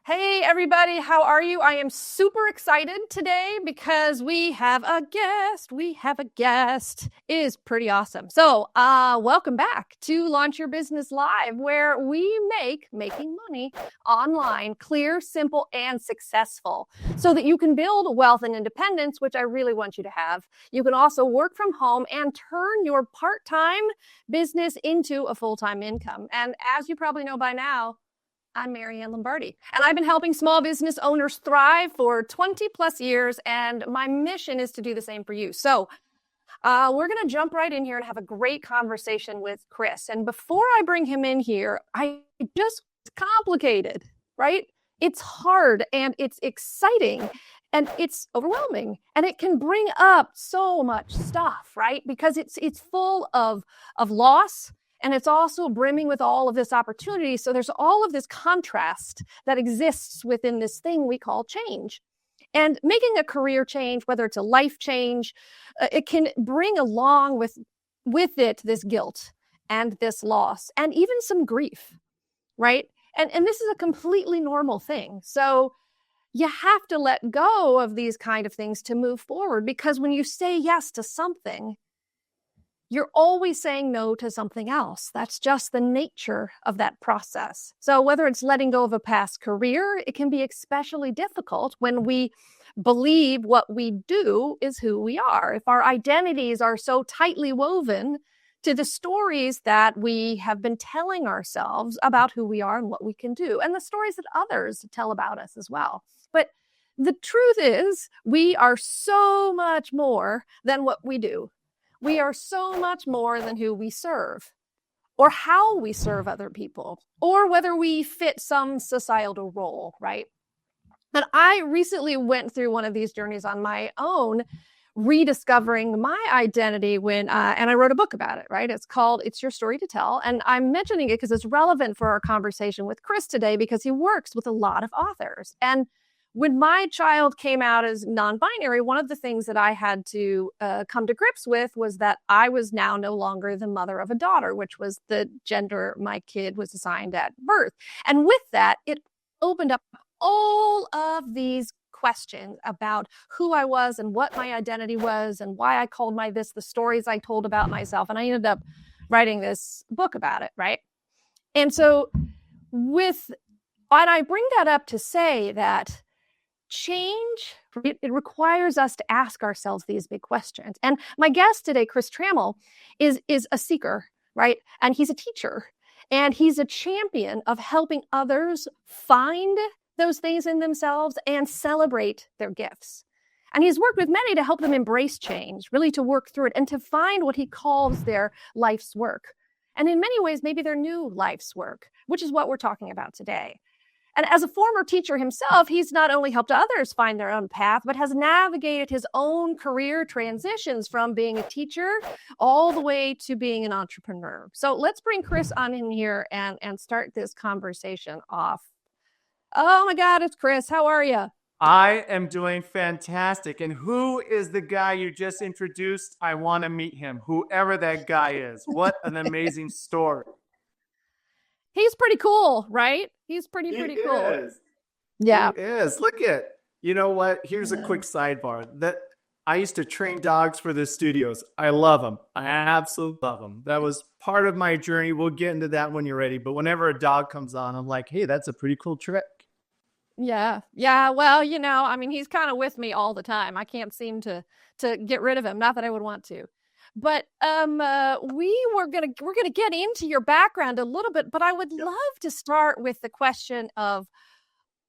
Hey everybody, how are you? I am super excited today because we have a guest. It is pretty awesome. So, welcome back to Launch Your Business Live, where we make making money online clear, simple, and successful so that you can build wealth and independence, which I really want you to have. You can also work from home and turn your part-time business into a full-time income. And as you probably know by now, I'm Maryann Lombardi, and I've been helping small business owners thrive for 20 plus years, and my mission is to do the same for you. So we're going to jump right in here and have a great conversation with Chris. And before I bring him in here, it's complicated, right? It's hard, and it's exciting, and it's overwhelming, and it can bring up so much stuff, right? Because it's full of loss. And it's also brimming with all of this opportunity. So there's all of this contrast that exists within this thing we call change. And making a career change, whether it's a life change, it can bring along with it this guilt and this loss and even some grief, right? And this is a completely normal thing. So you have to let go of these kind of things to move forward, because when you say yes to something, you're always saying no to something else. That's just the nature of that process. So whether it's letting go of a past career, it can be especially difficult when we believe what we do is who we are. If our identities are so tightly woven to the stories that we have been telling ourselves about who we are and what we can do, and the stories that others tell about us as well. But the truth is, we are so much more than what we do. We are so much more than who we serve, or how we serve other people, or whether we fit some societal role, right? And I recently went through one of these journeys on my own, rediscovering my identity and I wrote a book about it, right? It's called It's Your Story to Tell. And I'm mentioning it because it's relevant for our conversation with Chris today, because he works with a lot of authors. And when my child came out as non-binary, one of the things that I had to come to grips with was that I was now no longer the mother of a daughter, which was the gender my kid was assigned at birth. And with that, it opened up all of these questions about who I was and what my identity was and why I called this, the stories I told about myself. And I ended up writing this book about it, right? And so and I bring that up to say that change, it requires us to ask ourselves these big questions. And my guest today, Chris Trammell, is a seeker, right? And he's a teacher, and he's a champion of helping others find those things in themselves and celebrate their gifts. And he's worked with many to help them embrace change, really to work through it and to find what he calls their life's work. And in many ways, maybe their new life's work, which is what we're talking about today. And as a former teacher himself, he's not only helped others find their own path, but has navigated his own career transitions from being a teacher all the way to being an entrepreneur. So let's bring Chris on in here and start this conversation off. Oh my God, it's Chris. How are you? I am doing fantastic. And who is the guy you just introduced? I want to meet him, whoever that guy is. What an amazing story. He's pretty cool, right? He's pretty cool. Is. Yeah. He is. Look at, you know what? Here's a quick sidebar. That I used to train dogs for the studios. I love them. I absolutely love them. That was part of my journey. We'll get into that when you're ready. But whenever a dog comes on, I'm like, hey, that's a pretty cool trick. Yeah. Well, he's kind of with me all the time. I can't seem to get rid of him. Not that I would want to. But we're gonna get into your background a little bit, but I would love to start with the question of,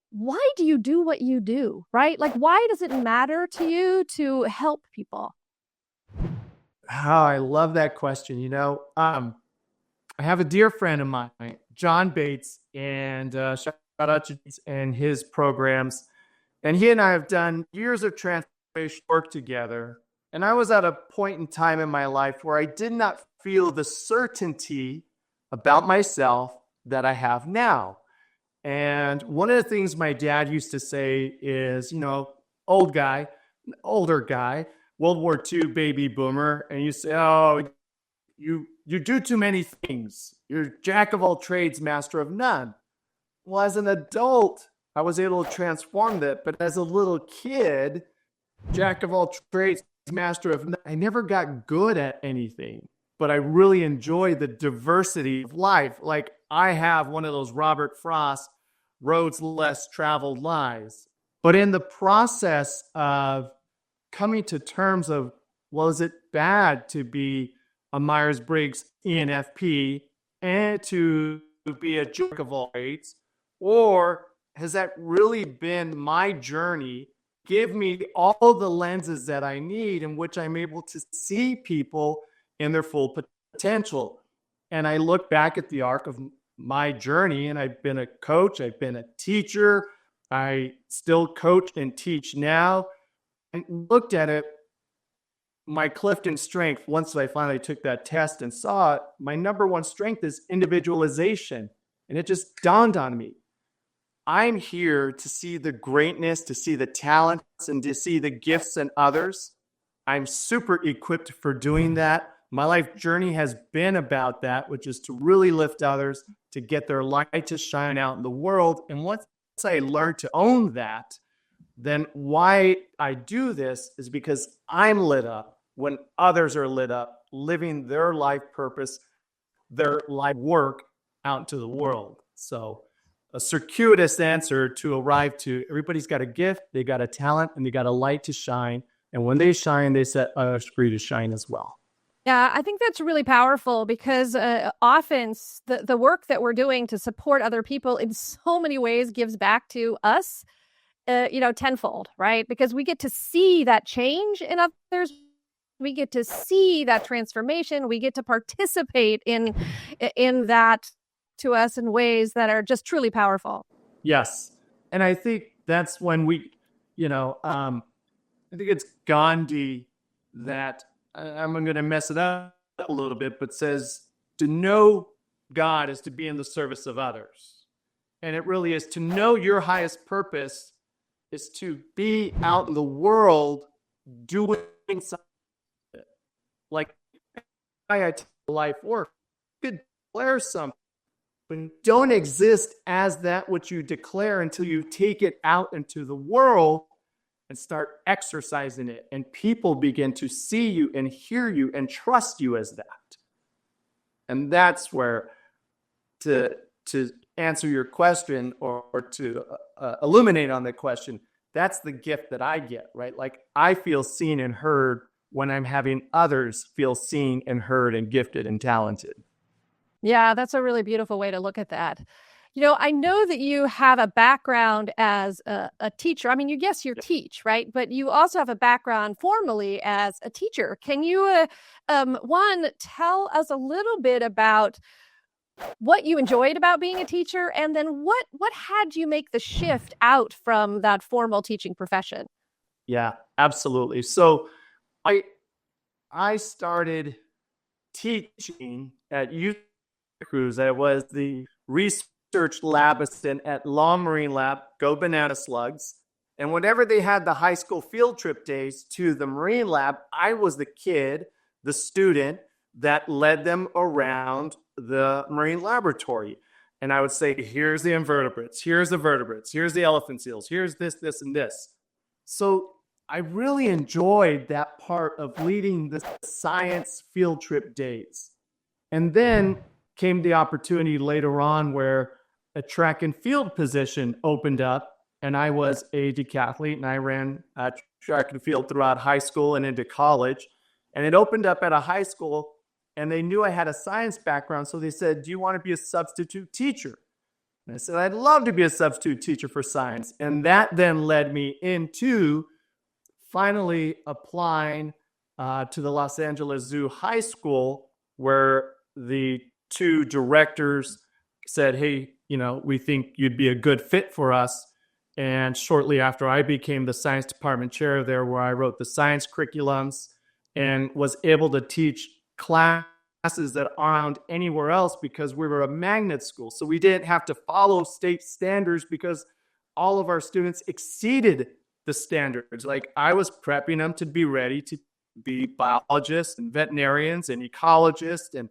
why do you do what you do, right? Like, why does it matter to you to help people? Oh, I love that question. I have a dear friend of mine, John Bates, and shout out to Bates and his programs. And he and I have done years of transformation work together. And I was at a point in time in my life where I did not feel the certainty about myself that I have now. And one of the things my dad used to say is, older guy, World War II baby boomer. And you say, oh, you do too many things. You're jack of all trades, master of none. Well, as an adult, I was able to transform that. But as a little kid, jack of all trades, master of none, I never got good at anything, but I really enjoy the diversity of life. Like I have one of those Robert Frost roads less traveled lives. But in the process of coming to terms of, well, is it bad to be a Myers-Briggs ENFP and to be a jerk of all trades? Or has that really been my journey? Give me all the lenses that I need in which I'm able to see people in their full potential. And I look back at the arc of my journey, and I've been a coach, I've been a teacher, I still coach and teach now. I looked at it, my Clifton strength, once I finally took that test and saw it, my number one strength is individualization. And it just dawned on me. I'm here to see the greatness, to see the talents, and to see the gifts in others. I'm super equipped for doing that. My life journey has been about that, which is to really lift others, to get their light to shine out in the world. And once I learned to own that, then why I do this is because I'm lit up when others are lit up, living their life purpose, their life work out into the world. So a circuitous answer to arrive to everybody's got a gift, they got a talent, and they got a light to shine. And when they shine, they set others free to shine as well. Yeah, I think that's really powerful because often the work that we're doing to support other people in so many ways gives back to us, tenfold, right? Because we get to see that change in others. We get to see that transformation. We get to participate in that to us in ways that are just truly powerful. Yes. And I think that's when we, I think it's Gandhi that, I'm going to mess it up a little bit, but says to know God is to be in the service of others. And it really is to know your highest purpose is to be out in the world doing something. Like I tell life work, you could declare something, but don't exist as that which you declare until you take it out into the world and start exercising it. And people begin to see you and hear you and trust you as that. And that's where, to answer your question or to illuminate on the question, that's the gift that I get, right? Like I feel seen and heard when I'm having others feel seen and heard and gifted and talented. Yeah, that's a really beautiful way to look at that. I know that you have a background as a teacher. I mean, you teach, right? But you also have a background formally as a teacher. Can you, one, tell us a little bit about what you enjoyed about being a teacher, and then what had you make the shift out from that formal teaching profession? Yeah, absolutely. So I started teaching at Youth Cruise. I was the research lab assistant at Law Marine Lab, Go Banana Slugs. And whenever they had the high school field trip days to the Marine Lab, I was the kid, the student that led them around the Marine Laboratory. And I would say, here's the invertebrates, here's the vertebrates, here's the elephant seals, here's this, this, and this. So I really enjoyed that part of leading the science field trip days. And then came the opportunity later on where a track and field position opened up, and I was a decathlete, and I ran track and field throughout high school and into college. And it opened up at a high school, and they knew I had a science background, so they said, do you want to be a substitute teacher? And I said, I'd love to be a substitute teacher for science. And that then led me into finally applying to the Los Angeles Zoo High School, where the two directors said, hey, we think you'd be a good fit for us. And shortly after, I became the science department chair there, where I wrote the science curriculums and was able to teach classes that aren't anywhere else because we were a magnet school. So we didn't have to follow state standards because all of our students exceeded the standards. Like I was prepping them to be ready to be biologists and veterinarians and ecologists and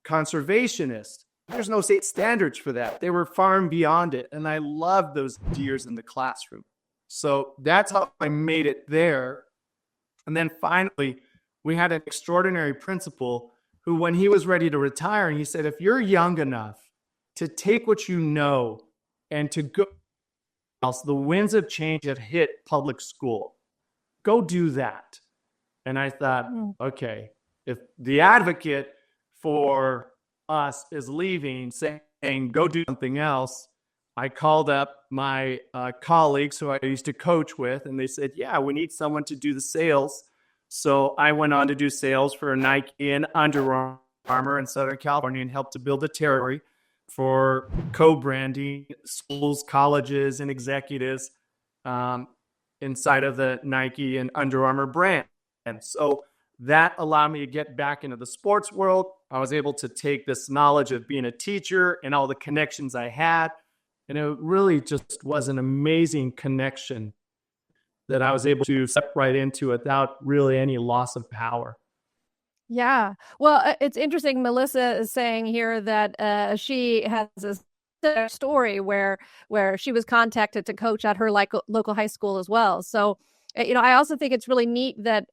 conservationists. there's no state standards for that. They were far and beyond it. And I loved those years in the classroom. So that's how I made it there. And then finally, we had an extraordinary principal who, when he was ready to retire, and he said, if you're young enough to take what you know and to go else, the winds of change that hit public school, go do that. And I thought, okay, if the advocate for us is leaving, saying, go do something else, I called up my colleagues who I used to coach with, and they said, yeah, we need someone to do the sales. So I went on to do sales for Nike and Under Armour in Southern California and helped to build a territory for co-branding schools, colleges, and executives inside of the Nike and Under Armour brand. And so that allowed me to get back into the sports world. I was able to take this knowledge of being a teacher and all the connections I had. And it really just was an amazing connection that I was able to step right into without really any loss of power. Yeah. Well, it's interesting. Melissa is saying here that she has a story where she was contacted to coach at her local high school as well. So, I also think it's really neat that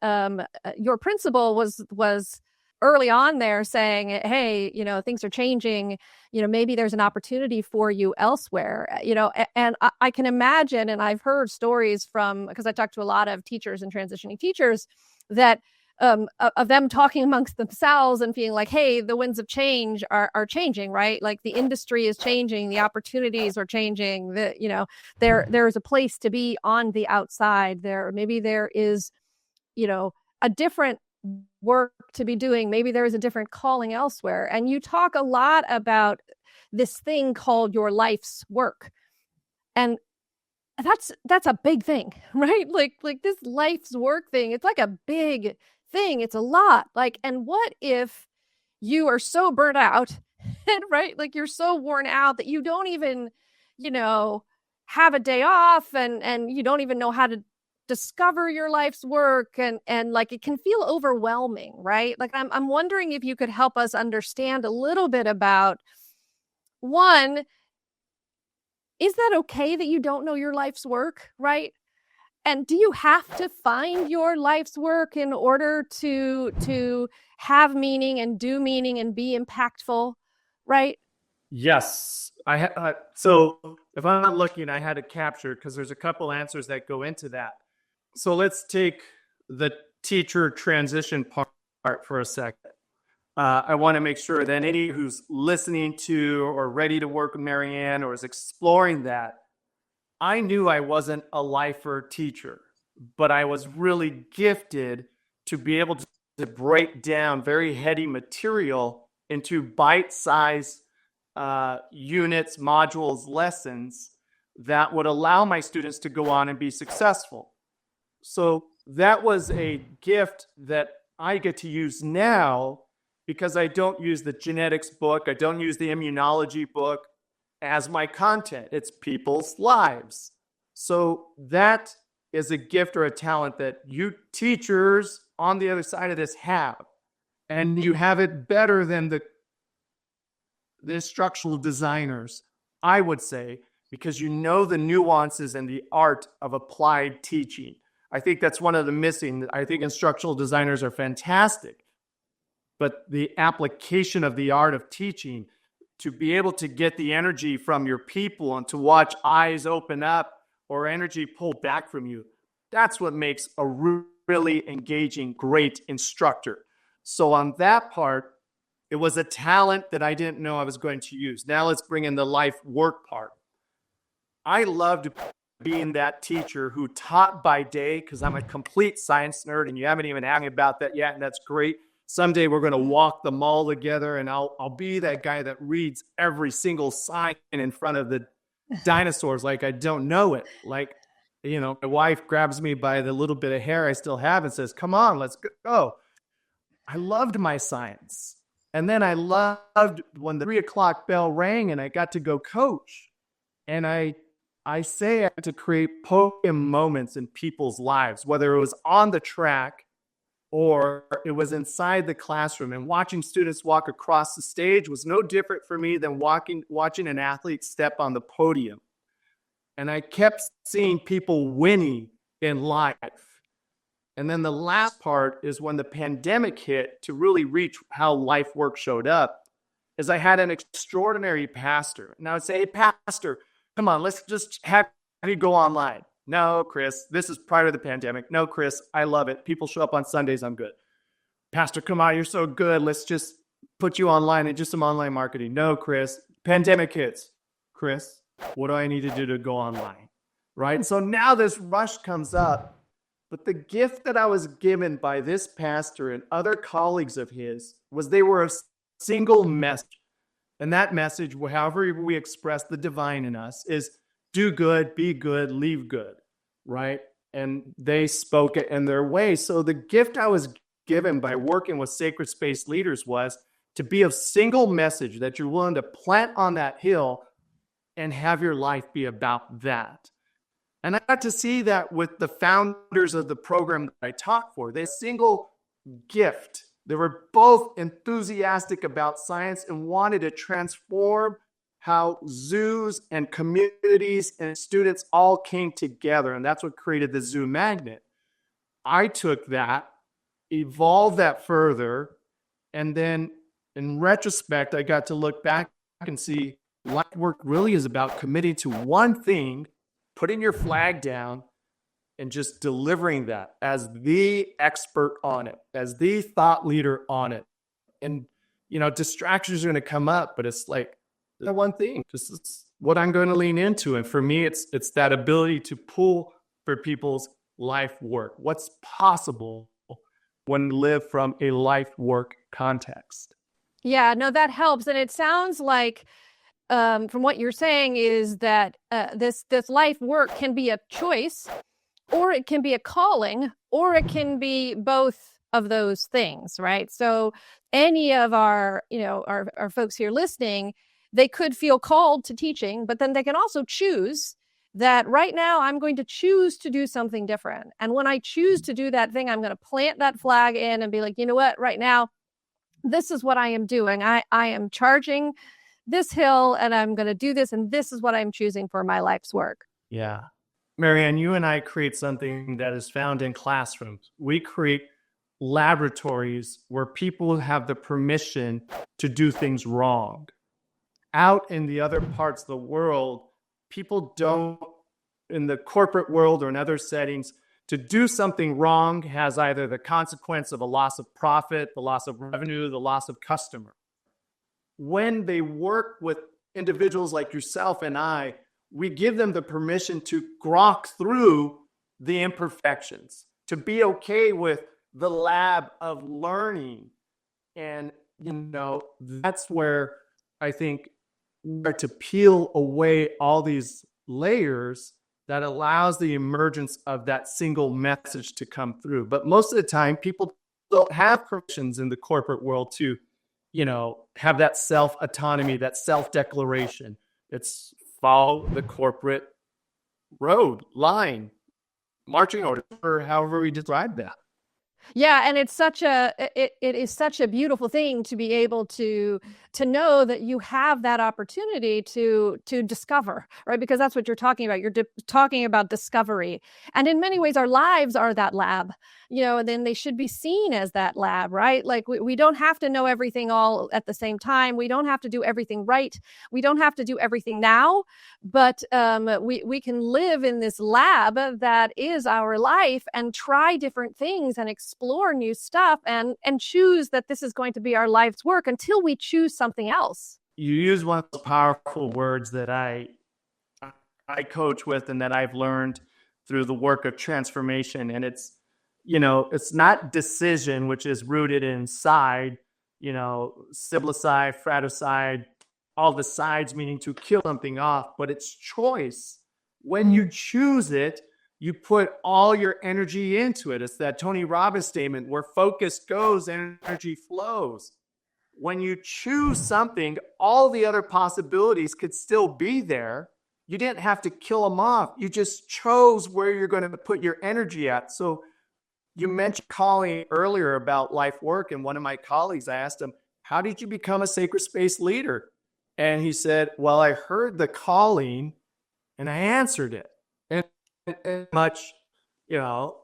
your principal was early on there saying, hey, things are changing, maybe there's an opportunity for you elsewhere, and I can imagine, and I've heard stories because I talked to a lot of teachers and transitioning teachers that of them talking amongst themselves and feeling like, hey, the winds of change are changing, right? Like the industry is changing, the opportunities are changing, there is a place to be on the outside there. Maybe there is, a different work to be doing. Maybe there is a different calling elsewhere. And you talk a lot about this thing called your life's work. And that's a big thing, right? Like this life's work thing, it's like a big thing. It's a lot. And what if you are so burnt out, right? Like you're so worn out that you don't even, have a day off and you don't even know how to discover your life's work and like it can feel overwhelming, right? Like I'm wondering if you could help us understand a little bit about, one, is that okay that you don't know your life's work, right? And do you have to find your life's work in order to have meaning and do meaning and be impactful, right? Yes. So if I'm not looking, I had it captured because there's a couple answers that go into that. So let's take the teacher transition part for a second. I want to make sure that any who's listening to or ready to work with Maryann or is exploring that, I knew I wasn't a lifer teacher, but I was really gifted to be able to break down very heady material into bite-sized units, modules, lessons that would allow my students to go on and be successful. So that was a gift that I get to use now because I don't use the genetics book. I don't use the immunology book as my content. It's people's lives. So that is a gift or a talent that you teachers on the other side of this have. And you have it better than the instructional designers, I would say, because you know the nuances and the art of applied teaching. I think that's one of the missing. I think instructional designers are fantastic, but the application of the art of teaching, to be able to get the energy from your people and to watch eyes open up or energy pull back from you, that's what makes a really engaging, great instructor. So on that part, it was a talent that I didn't know I was going to use. Now let's bring in the life work part. I loved being that teacher who taught by day because I'm a complete science nerd and you haven't even asked me about that yet, and that's great. Someday we're going to walk the mall together and I'll be that guy that reads every single sign in front of the dinosaurs like I don't know it. Like, my wife grabs me by the little bit of hair I still have and says, come on, let's go. I loved my science. And then I loved when the 3:00 bell rang and I got to go coach. And I say I had to create podium moments in people's lives, whether it was on the track or it was inside the classroom. And watching students walk across the stage was no different for me than watching an athlete step on the podium. And I kept seeing people winning in life. And then the last part is when the pandemic hit, to really reach how life work showed up, is I had an extraordinary pastor. And I would say, hey, pastor, come on, let's just have you go online. No, Chris, this is prior to the pandemic. No, Chris, I love it. People show up on Sundays, I'm good. Pastor, come on, you're so good. Let's just put you online and do some online marketing. No, Chris, pandemic hits. Chris, what do I need to do to go online? Right? And so now this rush comes up. But the gift that I was given by this pastor and other colleagues of his was they were a single message. And that message, however we express the divine in us, is do good, be good, leave good, right? And they spoke it in their way. So the gift I was given by working with sacred space leaders was to be a single message that you're willing to plant on that hill and have your life be about that. And I got to see that with the founders of the program that I taught for. They single gift. They were both enthusiastic about science and wanted to transform how zoos and communities and students all came together. And that's what created the Zoo Magnet. I took that, evolved that further, and then in retrospect, I got to look back and see life work really is about committing to one thing, putting your flag down, and just delivering that as the expert on it, as the thought leader on it. And, distractions are going to come up, but it's like that one thing. This is what I'm going to lean into. And for me, it's that ability to pull for people's life work. What's possible when you live from a life work context? Yeah, no, that helps. And it sounds like from what you're saying is that this life work can be a choice, or it can be a calling, or it can be both of those things, right? So any of our folks here listening, they could feel called to teaching, but then they can also choose that right now I'm going to choose to do something different. And when I choose to do that thing, I'm going to plant that flag in and be like, you know what, right now, this is what I am doing. I am charging this hill and I'm going to do this. And this is what I'm choosing for my life's work. Yeah. Maryann, you and I create something that is found in classrooms. We create laboratories where people have the permission to do things wrong. Out in the other parts of the world, people don't, in the corporate world or in other settings, to do something wrong has either the consequence of a loss of profit, the loss of revenue, the loss of customer. When they work with individuals like yourself and I, we give them the permission to grok through the imperfections, to be okay with the lab of learning. And, that's where I think we start to peel away all these layers that allows the emergence of that single message to come through. But most of the time, people don't have permissions in the corporate world to, have that self-autonomy, that self-declaration. It's follow the corporate road, line, marching order, or however we describe that. Yeah, and it's it is such a beautiful thing to be able to know that you have that opportunity to discover, right? Because that's what you're talking about. You're talking about discovery, and in many ways, our lives are that lab. And then they should be seen as that lab, right? Like we don't have to know everything all at the same time. We don't have to do everything right. We don't have to do everything now, but we can live in this lab that is our life and try different things and explore new stuff and choose that this is going to be our life's work until we choose something else. You use one of the powerful words that I coach with and that I've learned through the work of transformation. And it's not decision, which is rooted inside, siblicide, fratricide, all the sides meaning to kill something off, but it's choice. When you choose it, you put all your energy into it. It's that Tony Robbins statement, where focus goes, energy flows. When you choose something, all the other possibilities could still be there. You didn't have to kill them off. You just chose where you're going to put your energy at. So You mentioned calling earlier about life work, and one of my colleagues, I asked him, how did you become a sacred space leader? And he said, well, I heard the calling and I answered it. And much, you know,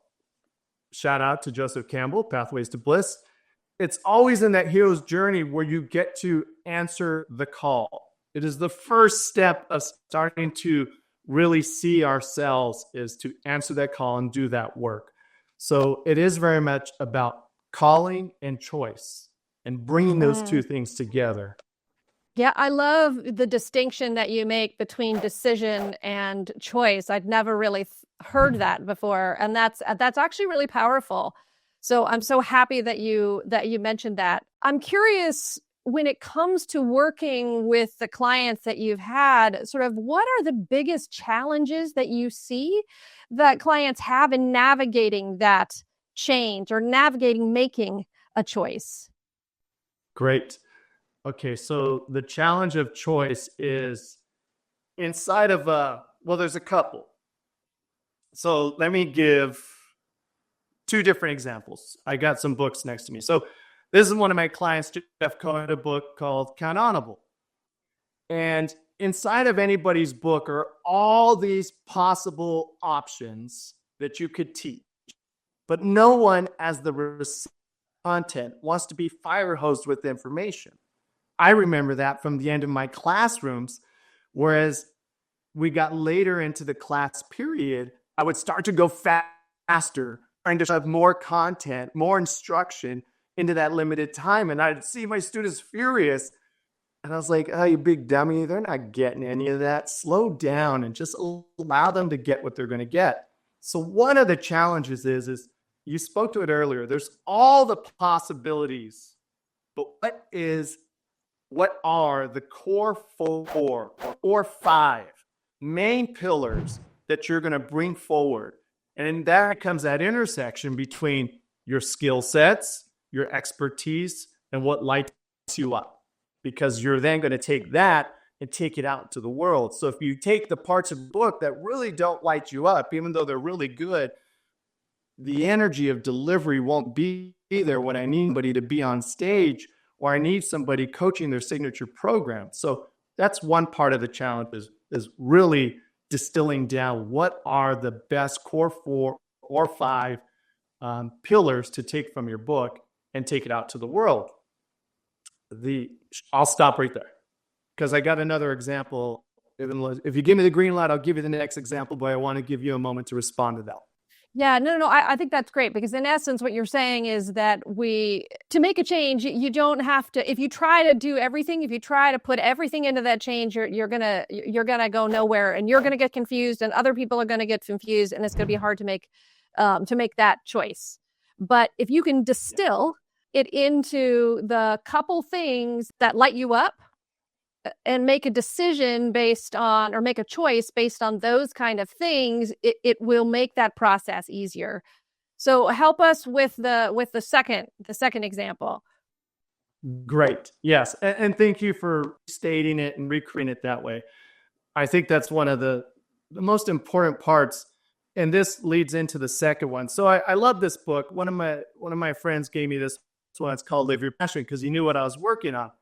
shout out to Joseph Campbell, Pathways to Bliss. It's always in that hero's journey where you get to answer the call. It is the first step of starting to really see ourselves, is to answer that call and do that work. So it is very much about calling and choice and bringing those two things together. Yeah, I love the distinction that you make between decision and choice. I'd never really heard that before, and that's actually really powerful. So I'm so happy that you mentioned that. I'm curious, when it comes to working with the clients that you've had, sort of what are the biggest challenges that you see that clients have in navigating that change or navigating making a choice? Great. Okay, so the challenge of choice is inside of well, there's a couple. So let me give two different examples. I got some books next to me. So this is one of my clients, Jeff Cohen, a book called Countable. And inside of anybody's book are all these possible options that you could teach. But no one, as the content, wants to be fire hosed with information. I remember that from the end of my classrooms, whereas we got later into the class period, I would start to go faster, trying to have more content, more instruction into that limited time. And I'd see my students furious. And I was like, oh, you big dummy, they're not getting any of that. Slow down and just allow them to get what they're going to get. So one of the challenges is you spoke to it earlier, there's all the possibilities, but what are the core 4 or 5 main pillars that you're going to bring forward? And that comes that intersection between your skill sets, your expertise, and what lights you up. Because you're then going to take that and take it out to the world. So if you take the parts of the book that really don't light you up, even though they're really good, the energy of delivery won't be there when I need somebody to be on stage, or I need somebody coaching their signature program. So that's one part of the challenge, is really distilling down what are the best core 4 or 5 pillars to take from your book and take it out to the world. I'll stop right there because I got another example. If you give me the green light, I'll give you the next example, but I want to give you a moment to respond to that. Yeah, no. I think that's great, because in essence, what you're saying is that to make a change, you don't have to, if you try to do everything, if you try to put everything into that change, you're gonna go nowhere, and you're gonna get confused, and other people are gonna get confused, and it's gonna be hard to make that choice. But if you can distill it into the couple things that light you up, and make a decision based on, or make a choice based on those kind of things, it will make that process easier. So help us with the second example. Great. Yes. And thank you for stating it and recreating it that way. I think that's one of the most important parts. And this leads into the second one. So I love this book. One of my friends gave me this one. It's called Live Your Passion, because he knew what I was working on.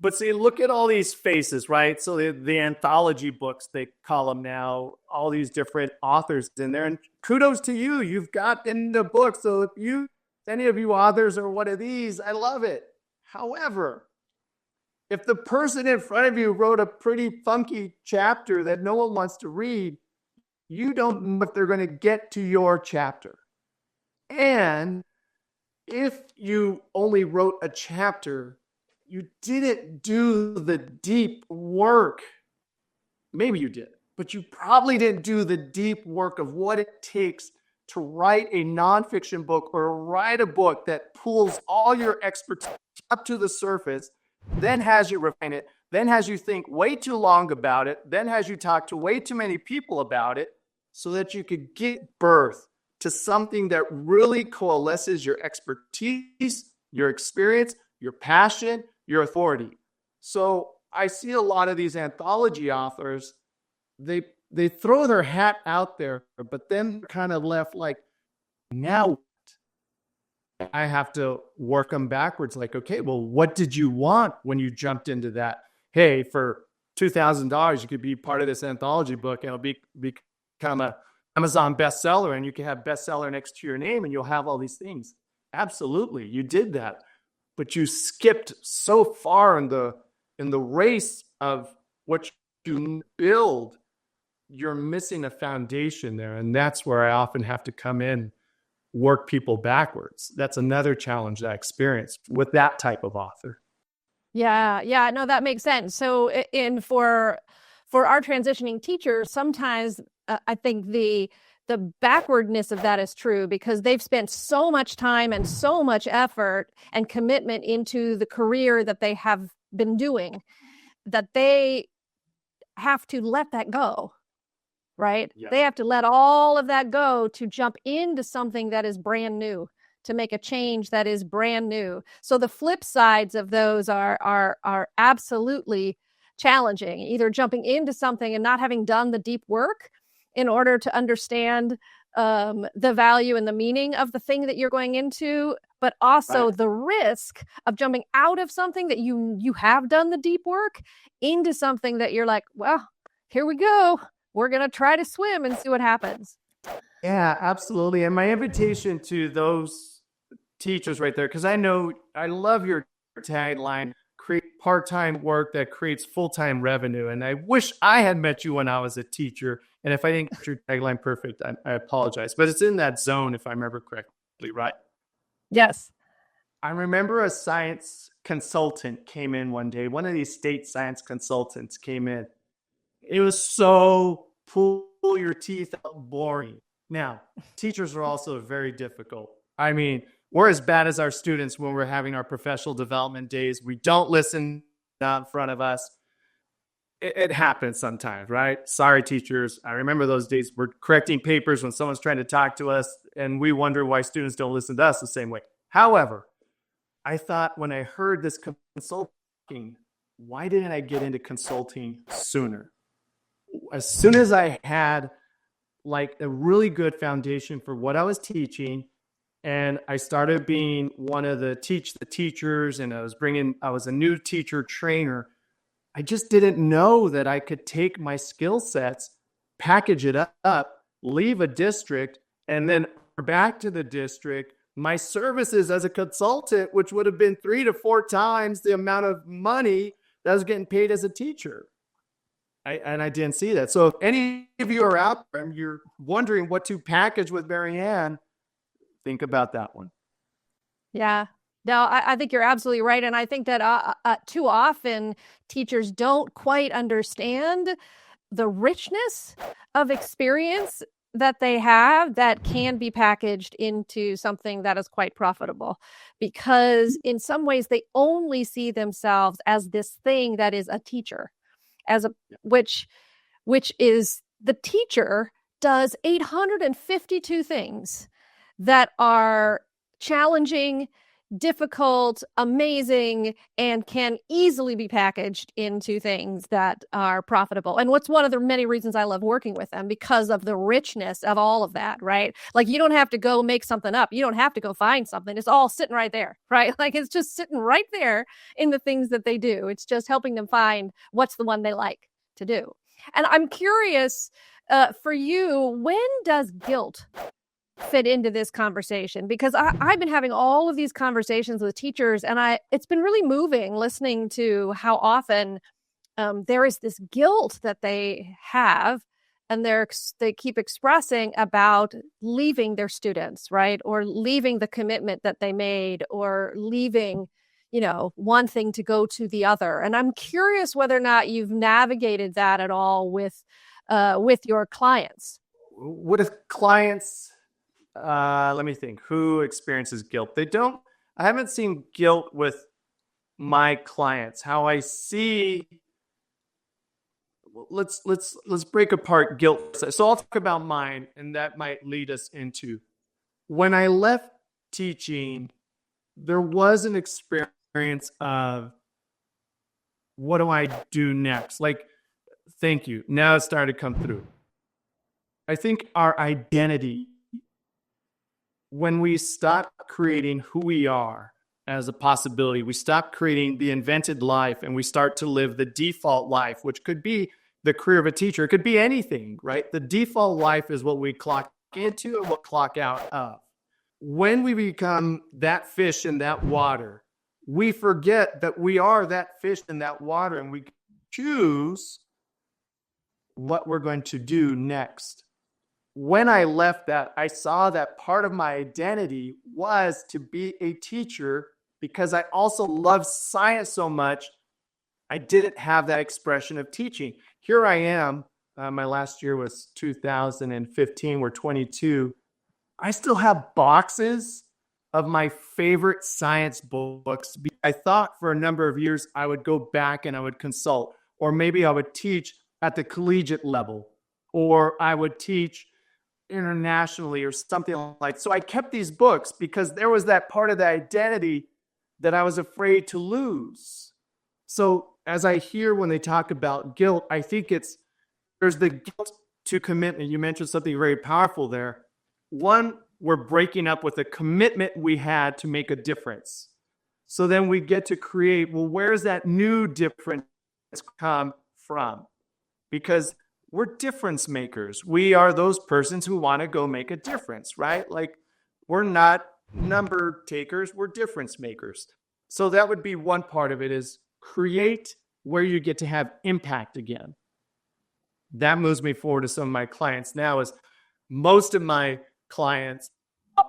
But see, look at all these faces, right? So the anthology books, they call them now, all these different authors in there. And kudos to you. You've got in the book. So if any of you authors are one of these, I love it. However, if the person in front of you wrote a pretty funky chapter that no one wants to read, you don't know if they're going to get to your chapter. And if you only wrote a chapter, you didn't do the deep work. Maybe you did, but you probably didn't do the deep work of what it takes to write a nonfiction book, or write a book that pulls all your expertise up to the surface, then has you refine it, then has you think way too long about it, then has you talk to way too many people about it, so that you could give birth to something that really coalesces your expertise, your experience, your passion, your authority. So I see a lot of these anthology authors, they throw their hat out there, but then kind of left like, now what? I have to work them backwards. Like, okay, well, what did you want when you jumped into that? Hey, for $2,000, you could be part of this anthology book and it'll become a Amazon bestseller, and you can have bestseller next to your name and you'll have all these things. Absolutely. You did that, but you skipped so far in the race of what you build. You're missing a foundation there. And that's where I often have to come in, work people backwards. That's another challenge that I experienced with that type of author. Yeah, no, that makes sense. So for our transitioning teachers, sometimes I think the backwardness of that is true because they've spent so much time and so much effort and commitment into the career that they have been doing that they have to let that go. Right? Yeah. They have to let all of that go to jump into something that is brand new, to make a change that is brand new. So the flip sides of those are absolutely challenging, either jumping into something and not having done the deep work in order to understand the value and the meaning of the thing that you're going into, but also the risk of jumping out of something that you have done the deep work into something that you're like, well, here we go. We're going to try to swim and see what happens. Yeah, absolutely. And my invitation to those teachers right there, because I love your tagline, create part-time work that creates full-time revenue. And I wish I had met you when I was a teacher. And if I didn't get your tagline perfect, I apologize. But it's in that zone, if I remember correctly, right? Yes. I remember a science consultant came in one day. One of these state science consultants came in. It was so pull your teeth out boring. Now, teachers are also very difficult. I mean, we're as bad as our students when we're having our professional development days. We don't listen out in front of us. It happens sometimes, right? Sorry, teachers. I remember those days. We're correcting papers when someone's trying to talk to us, and we wonder why students don't listen to us the same way. However, I thought when I heard this consulting, why didn't I get into consulting sooner? As soon as I had like a really good foundation for what I was teaching, and I started being one of the teachers, and I was a new teacher trainer. I just didn't know that I could take my skill sets, package it up, leave a district, and then back to the district, my services as a consultant, which would have been 3 to 4 times the amount of money that I was getting paid as a teacher. I didn't see that. So if any of you are out there and you're wondering what to package with Maryann, think about that one. Yeah. No, I think you're absolutely right. And I think that too often teachers don't quite understand the richness of experience that they have that can be packaged into something that is quite profitable, because in some ways they only see themselves as this thing that is a teacher, which is the teacher does 852 things that are challenging, difficult, amazing, and can easily be packaged into things that are profitable. And what's one of the many reasons I love working with them, because of the richness of all of that, right? Like, you don't have to go make something up. You don't have to go find something. It's all sitting right there, right? Like, it's just sitting right there in the things that they do. It's just helping them find what's the one they like to do. And I'm curious, for you, when does guilt fit into this conversation? Because I've been having all of these conversations with teachers, and it's been really moving listening to how often there is this guilt that they have, and they keep expressing about leaving their students, right? Or leaving the commitment that they made, or leaving, one thing to go to the other. And I'm curious whether or not you've navigated that at all with your clients. With clients, let me think. Who experiences guilt? I haven't seen guilt with my clients. How I see, let's break apart guilt. So I'll talk about mine, and that might lead us into, when I left teaching, there was an experience of, what do I do next? Like, thank you. Now it's started to come through. I think our identity when we stop creating who we are as a possibility, we stop creating the invented life and we start to live the default life, which could be the career of a teacher. It could be anything, right? The default life is what we clock into and what clock out of. When we become that fish in that water, we forget that we are that fish in that water and we choose what we're going to do next. When I left that, I saw that part of my identity was to be a teacher because I also love science so much. I didn't have that expression of teaching. Here I am. My last year was 2015. We're 22. I still have boxes of my favorite science books. I thought for a number of years I would go back and I would consult, or maybe I would teach at the collegiate level, or I would teach internationally or something like that. So I kept these books because there was that part of the identity that I was afraid to lose. So as I hear when they talk about guilt, I think there's the guilt to commitment. You mentioned something very powerful there. One, we're breaking up with a commitment we had to make a difference. So then we get to create, well, where's that new difference come from? Because we're difference makers. We are those persons who want to go make a difference, right? Like, we're not number takers, we're difference makers. So that would be one part of it, is create where you get to have impact again. That moves me forward to some of my clients now. Is most of my clients,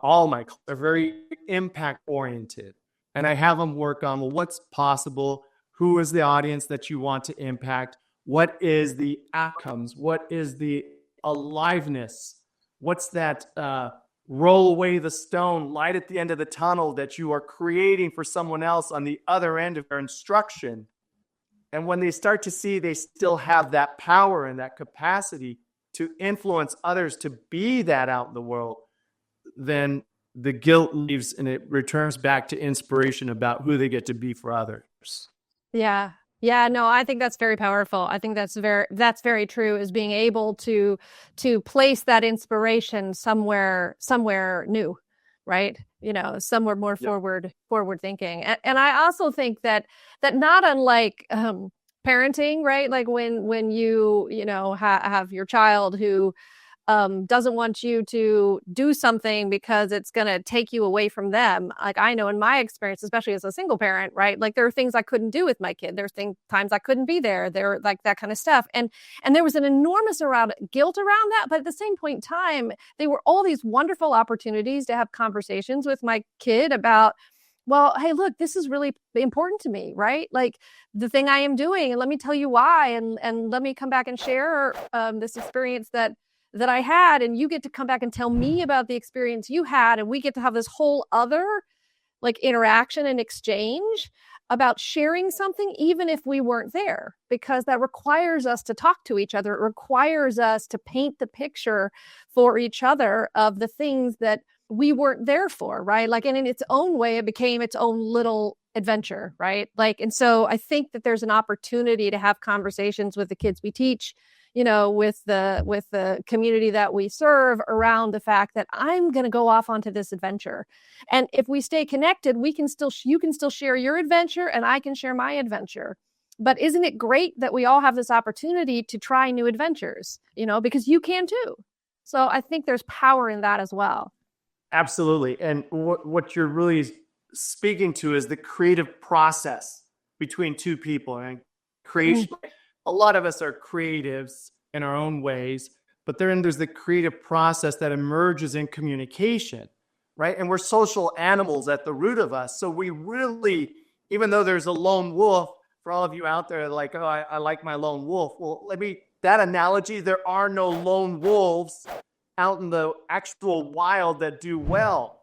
all my clients, are very impact oriented. And I have them work on, well, what's possible? Who is the audience that you want to impact? What is the outcomes? What is the aliveness? What's that roll away the stone, light at the end of the tunnel that you are creating for someone else on the other end of their instruction? And when they start to see they still have that power and that capacity to influence others to be that out in the world, then the guilt leaves and it returns back to inspiration about who they get to be for others. Yeah. Yeah, no, I think that's very powerful. I think that's very true, is being able to place that inspiration somewhere new, right? Somewhere more forward thinking. And I also think that not unlike parenting, right? Like when you have your child who doesn't want you to do something because it's going to take you away from them. Like, I know in my experience, especially as a single parent, right? Like, there are things I couldn't do with my kid. There's times I couldn't be there. There, like, that kind of stuff. And there was an enormous amount of guilt around that. But at the same point in time, they were all these wonderful opportunities to have conversations with my kid about, well, hey, look, this is really important to me, right? Like, the thing I am doing, and let me tell you why, and let me come back and share this experience that I had, and you get to come back and tell me about the experience you had, and we get to have this whole other like interaction and exchange about sharing something, even if we weren't there, because that requires us to talk to each other. It requires us to paint the picture for each other of the things that we weren't there for, right? Like, and in its own way, it became its own little adventure, right? Like, and so I think that there's an opportunity to have conversations with the kids we teach, with the community that we serve, around the fact that I'm going to go off onto this adventure. And if we stay connected, you can still share your adventure and I can share my adventure. But isn't it great that we all have this opportunity to try new adventures, because you can too. So I think there's power in that as well. Absolutely. And what you're really speaking to is the creative process between two people. And creation, a lot of us are creatives in our own ways, but then there's the creative process that emerges in communication, right? And we're social animals at the root of us. So we really, even though there's a lone wolf, for all of you out there like, oh, I like my lone wolf. Well, that analogy, there are no lone wolves out in the actual wild that do well.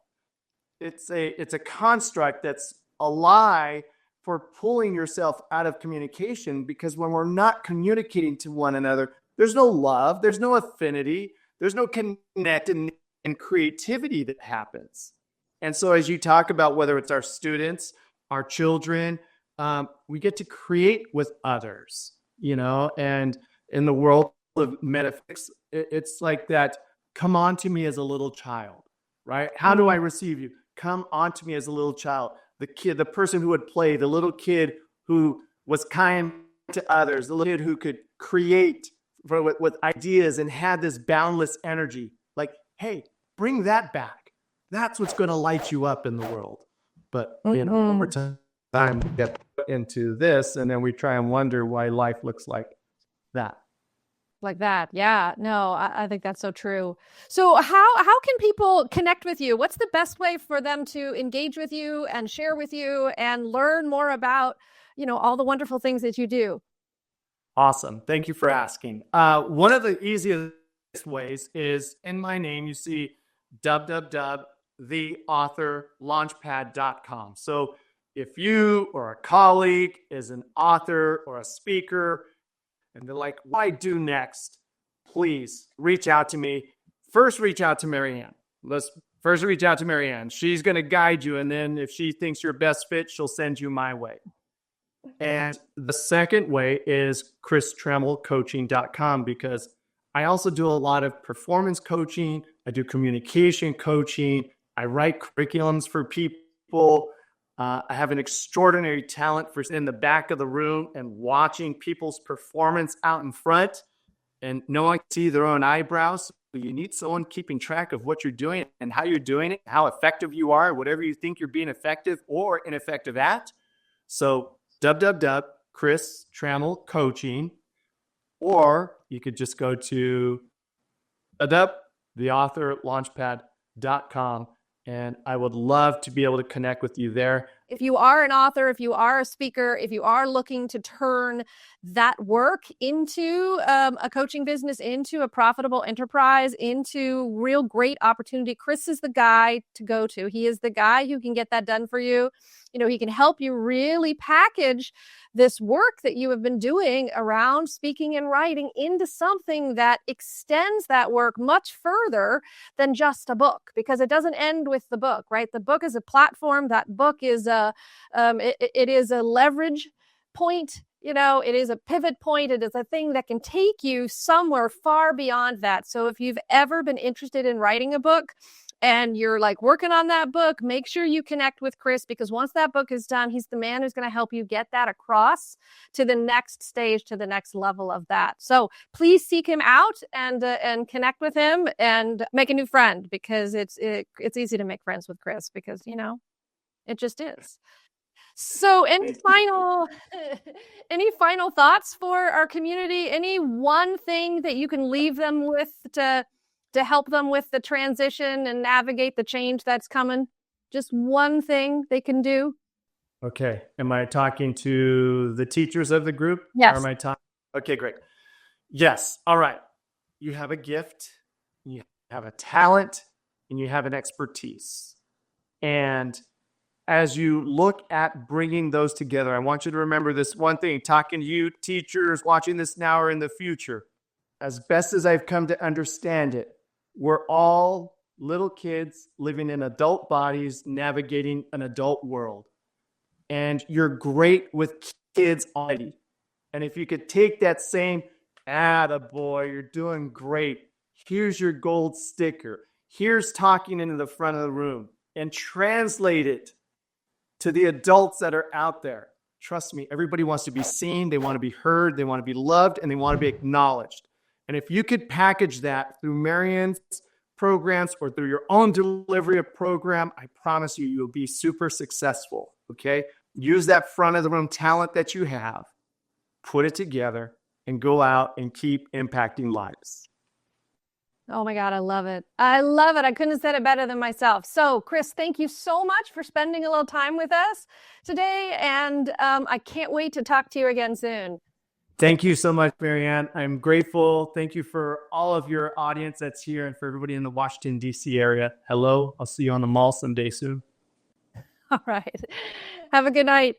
It's a construct that's a lie for pulling yourself out of communication, because when we're not communicating to one another, there's no love, there's no affinity, there's no connect and creativity that happens. And so as you talk about whether it's our students, our children, we get to create with others, and in the world of metaphysics, it's like that, come on to me as a little child. right? How do I receive you? Come onto me as a little child. The kid, the person who would play, the little kid who was kind to others, the little kid who could create with ideas and had this boundless energy. Like, hey, bring that back. That's what's going to light you up in the world. But over time, we get into this, and then we try and wonder why life looks like that. Like that. Yeah. No, I think that's so true. So how can people connect with you? What's the best way for them to engage with you and share with you and learn more about, all the wonderful things that you do? Awesome. Thank you for asking. One of the easiest ways is in my name, you see www.theauthorlaunchpad.com. So if you or a colleague is an author or a speaker, and they're like, what do I do next? Please reach out to me. First, reach out to Maryann. Let's first reach out to Maryann. She's going to guide you. And then if she thinks you're best fit, she'll send you my way. And the second way is ChrisTrammellCoaching.com, because I also do a lot of performance coaching. I do communication coaching. I write curriculums for people. I have an extraordinary talent for in the back of the room and watching people's performance out in front, and no one can see their own eyebrows. But you need someone keeping track of what you're doing and how you're doing it, how effective you are, whatever you think you're being effective or ineffective at. So www.ChrisTrammellCoaching, or you could just go to theauthorlaunchpad.com. And I would love to be able to connect with you there. If you are an author, if you are a speaker, if you are looking to turn that work into a coaching business, into a profitable enterprise, into real great opportunity, Chris is the guy to go to. He is the guy who can get that done for you. He can help you really package this work that you have been doing around speaking and writing into something that extends that work much further than just a book, because it doesn't end with the book, right? The book is a platform. That book is it is a leverage point. It is a pivot point. It is a thing that can take you somewhere far beyond that. So if you've ever been interested in writing a book, and you're like working on that book, make sure you connect with Chris, because once that book is done, he's the man who's going to help you get that across to the next stage, to the next level of that. So please seek him out and connect with him and make a new friend, because it's easy to make friends with Chris, because it just is. So any final thoughts for our community? Any one thing that you can leave them with to help them with the transition and navigate the change that's coming? Just one thing they can do? Okay. Am I talking to the teachers of the group? Yes. Or am I talking? Okay, great. Yes. All right. You have a gift, you have a talent, and you have an expertise. And as you look at bringing those together, I want you to remember this one thing, talking to you teachers watching this now or in the future. As best as I've come to understand it, we're all little kids living in adult bodies, navigating an adult world. And you're great with kids already. And if you could take that same, attaboy, you're doing great. Here's your gold sticker. Here's talking into the front of the room, and translate it to the adults that are out there. Trust me, everybody wants to be seen. They want to be heard. They want to be loved, and they want to be acknowledged. And if you could package that through Maryann's programs or through your own delivery of program, I promise you, you'll be super successful. Okay? Use that front of the room talent that you have, put it together, and go out and keep impacting lives. Oh my God, I love it. I love it. I couldn't have said it better than myself. So Chris, thank you so much for spending a little time with us today. And I can't wait to talk to you again soon. Thank you so much, Maryann. I'm grateful. Thank you for all of your audience that's here, and for everybody in the Washington, D.C. area. Hello. I'll see you on the mall someday soon. All right. Have a good night.